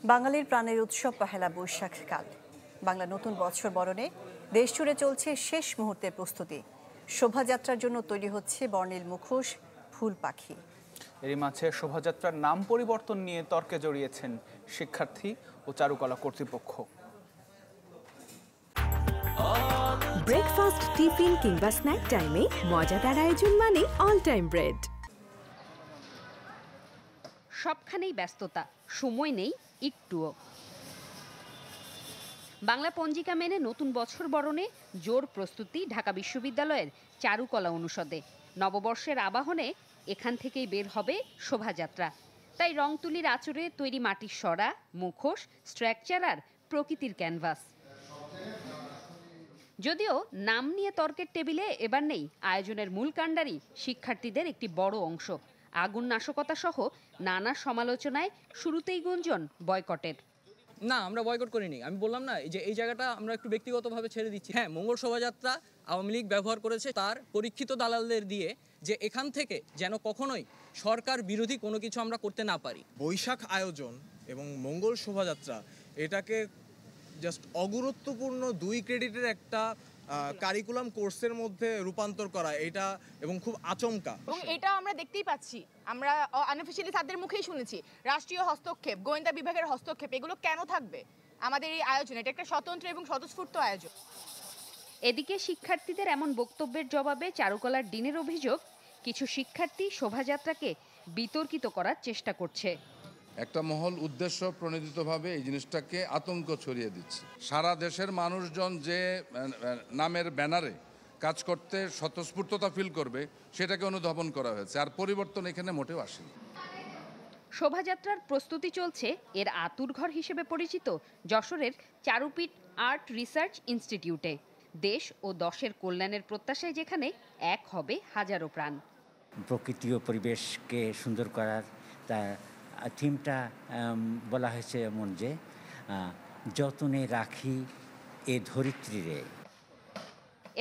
বাঙালির প্রাণের উৎসব পহেলা বৈশাখ কাল। বাংলা নতুন বছর বরণে দেশ জুড়ে চলছে শেষ মুহূর্তের প্রস্তুতি। শোভাযাত্রার জন্য তৈরি হচ্ছে বর্ণিল মুখোশ, ফুল পাখি। এরই মাঝে শোভাযাত্রার নাম পরিবর্তন নিয়ে তর্কে জড়িয়েছেন শিক্ষার্থী ও চারুকলা কর্তৃপক্ষ। ব্রেকফাস্ট, টিফিন কিংবা স্ন্যাক টাইমে মজাদার আয়োজন মানে অল টাইম ব্রেড। সবখানেই ব্যস্ততা, সময় নেই একটুও। বাংলা পঞ্জিকা মেনে নতুন বছর বরণে জোর প্রস্তুতি ঢাকা বিশ্ববিদ্যালয়ের চারুকলা অনুষদে। নববর্ষের আবাহনে এখান থেকেই বের হবে শোভাযাত্রা। তাই রং তুলির আঁচড়ে তৈরি মাটির সরা, মুখোশ, স্ট্রাকচার আর প্রকৃতির ক্যানভাস। যদিও নাম নিয়ে তর্কের টেবিলে এবার নেই আয়োজনের মূল কাণ্ডারি শিক্ষার্থীদের একটি বড় অংশ। আগুন নাশকতা সহ নানা সমালোচনায় শুরুতেই গুঞ্জন বয়কটের। না, আমরা বয়কট করিনি। আমি বললাম না যে এই জায়গাটা আমরা একটু ব্যক্তিগতভাবে ছেড়ে দিচ্ছি। হ্যাঁ, মঙ্গল শোভাযাত্রা আওয়ামী লীগ ব্যবহার করেছে তার পরীক্ষিত দালালদের দিয়ে, যে এখান থেকে যেন কখনোই সরকার বিরোধী কোনো কিছু আমরা করতে না পারি। বৈশাখ আয়োজন এবং মঙ্গল শোভাযাত্রা এটাকে জাস্ট অগুরুত্বপূর্ণ 2 ক্রেডিটের একটা কারিকুলাম কোর্সের মধ্যে রূপান্তর করা, এটা এবং খুব আচমকা। এবং এটা আমরা দেখতেই পাচ্ছি, আমরা আনঅফিশিয়ালি তাদের মুখেই শুনেছি রাষ্ট্রীয় হস্তক্ষেপ, গোয়েন্দা বিভাগের হস্তক্ষেপ, এগুলো কেন থাকবে আমাদের এই আয়োজনে? এটা একটা স্বতন্ত্র এবং স্বতঃস্ফূর্ত আয়োজন। এদিকে শিক্ষার্থীদের এমন বক্তব্যের জবাবে চারুকলার ডিনের অভিযোগ, কিছু শিক্ষার্থী শোভাযাত্রাকে বিতর্কিত করার চেষ্টা করছে। একটা মহল উদ্দেশ্য প্রণোদিতভাবে এই জিনিসটাকে আতঙ্ক ছড়িয়ে দিচ্ছে। সারা দেশের মানুষজন যে নামের ব্যানারে কাজ করতে স্বতঃস্ফূর্ততা ফিল করবে, সেটাকে অনুধাবন করা হয়েছে, আর পরিবর্তন এখানে মোটেও আসেনি। শোভাযাত্রার প্রস্তুতি চলছে এর আতুরঘর হিসেবে পরিচিত যশোরের চারুপীঠ আর্ট রিসার্চ ইনস্টিটিউটে। দেশ ও দশের কল্যাণের প্রত্যাশায় যেখানে এক হবে হাজারো প্রাণ। প্রকৃতি ও পরিবেশকে সুন্দর করার তার থিমটা বলা হয়েছে এমন যে যতনে রাখি এ ধরিত্রীরে।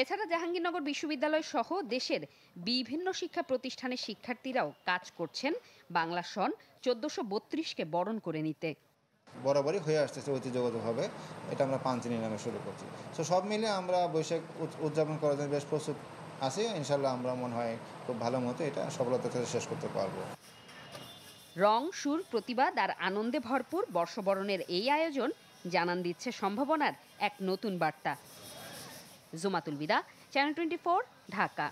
এছাড়া জাহাঙ্গীরনগর বিশ্ববিদ্যালয় সহ দেশের বিভিন্ন শিক্ষা প্রতিষ্ঠানের শিক্ষার্থীরাও কাজ করছেন বাংলা সন 1432কে বরণ করে নিতে। বরাবরই হয়ে আসতেছে ঐতিহ্যগতভাবে, এটা আমরা পাঞ্চিনী নামে শুরু করছি। তো সব মিলে আমরা বৈশাখ উদযাপন করার জন্য বেশ প্রস্তুত আছি। ইনশাল্লাহ আমরা মনে হয় খুব ভালো মতো এটা সফলতার সাথে শেষ করতে পারবো। রং, সুর, প্রতিবাদ আর আনন্দে ভরপুর বর্ষবরণের এই আয়োজন জানান দিচ্ছে সম্ভাবনার এক নতুন বার্তা। জুমাতুল বিদা, চ্যানেল 24, ঢাকা।